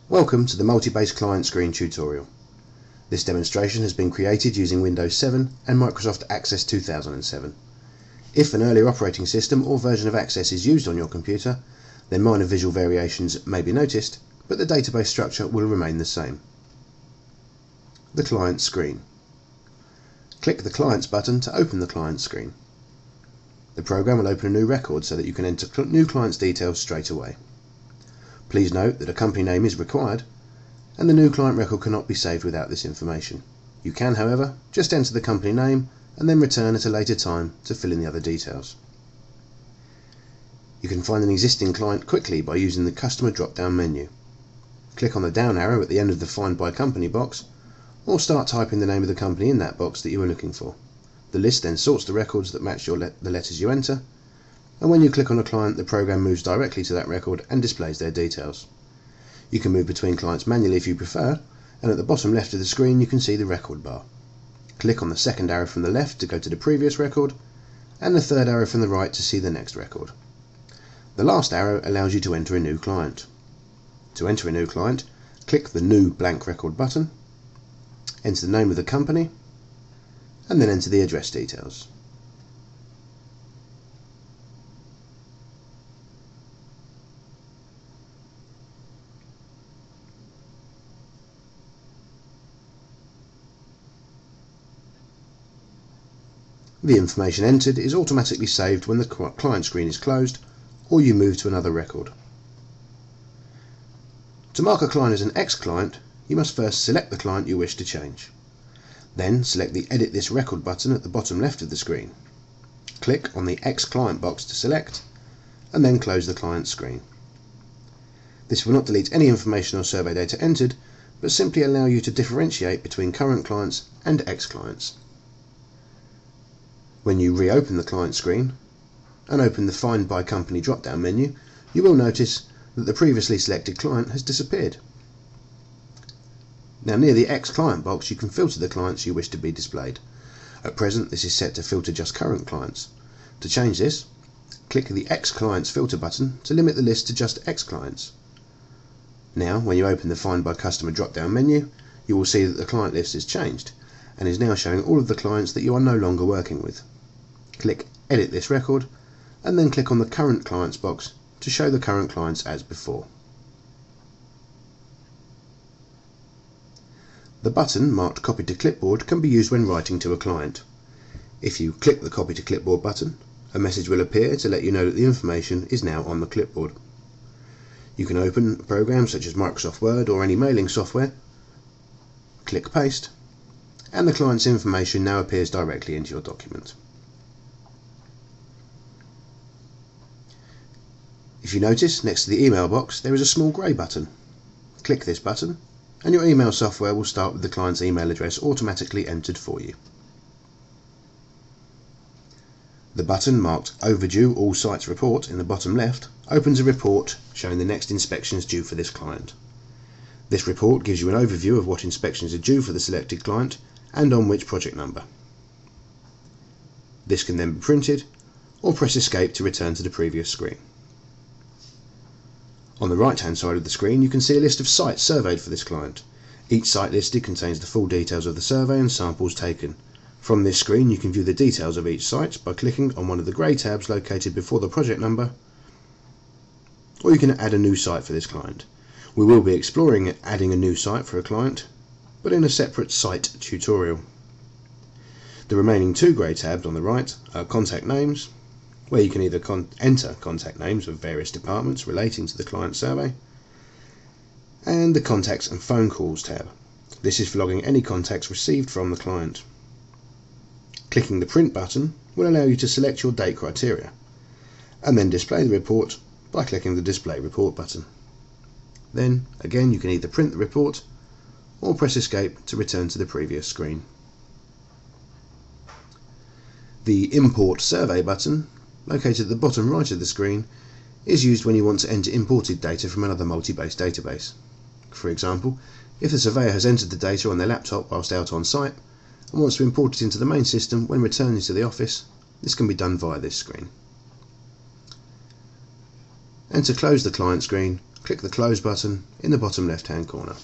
Welcome to the Multibase Client Screen tutorial. This demonstration has been created using Windows 7 and Microsoft Access 2007. If an earlier operating system or version of Access is used on your computer, then minor visual variations may be noticed, but the database structure will remain the same. The client screen. Click the Clients button to open the client screen. The program will open a new record so that you can enter new client's details straight away. Please note that a company name is required, and the new client record cannot be saved without this information. You can, however, just enter the company name and then return at a later time to fill in the other details. You can find an existing client quickly by using the Customer drop-down menu. Click on the down arrow at the end of the Find by Company box, or start typing the name of the company in that box that you are looking for. The list then sorts the records that match the letters you enter, and when you click on a client, the program moves directly to that record and displays their details. You can move between clients manually if you prefer, and at the bottom left of the screen you can see the record bar. Click on the second arrow from the left to go to the previous record, and the third arrow from the right to see the next record. The last arrow allows you to enter a new client. To enter a new client, click the New Blank Record button, enter the name of the company, and then enter the address details. The information entered is automatically saved when the client screen is closed or you move to another record. To mark a client as an X client, you must first select the client you wish to change. Then select the Edit This Record button at the bottom left of the screen. Click on the X Client box to select, and then close the client screen. This will not delete any information or survey data entered, but simply allow you to differentiate between current clients and X clients. When you reopen the client screen and open the Find by Company drop-down menu, you will notice that the previously selected client has disappeared. Now, near the X client box you can filter the clients you wish to be displayed. At present this is set to filter just current clients. To change this, click the X clients filter button to limit the list to just X clients. Now when you open the Find by Customer drop-down menu, you will see that the client list has changed and is now showing all of the clients that you are no longer working with. Click Edit This Record and then click on the Current Clients box to show the current clients as before. The button marked Copy to Clipboard can be used when writing to a client. If you click the Copy to Clipboard button, a message will appear to let you know that the information is now on the clipboard. You can open programs such as Microsoft Word or any mailing software, click Paste, and the client's information now appears directly into your document. If you notice, next to the email box there is a small grey button. Click this button and your email software will start with the client's email address automatically entered for you. The button marked Overdue All Sites Report in the bottom left opens a report showing the next inspections due for this client. This report gives you an overview of what inspections are due for the selected client and on which project number. This can then be printed or press Escape to return to the previous screen. On the right hand side of the screen you can see a list of sites surveyed for this client. Each site listed contains the full details of the survey and samples taken. From this screen you can view the details of each site by clicking on one of the grey tabs located before the project number, or you can add a new site for this client. We will be exploring adding a new site for a client, but in a separate site tutorial. The remaining two grey tabs on the right are Contact Names, where you can either enter contact names of various departments relating to the client survey, and the Contacts and Phone Calls tab. This is for logging any contacts received from the client. Clicking the Print button will allow you to select your date criteria, and then display the report by clicking the Display Report button. Then, again, you can either print the report or press Escape to return to the previous screen. The Import Survey button, located at the bottom right of the screen, is used when you want to enter imported data from another Multibase database. For example, if the surveyor has entered the data on their laptop whilst out on site and wants to import it into the main system when returning to the office, this can be done via this screen. And to close the client screen, click the Close button in the bottom left hand corner.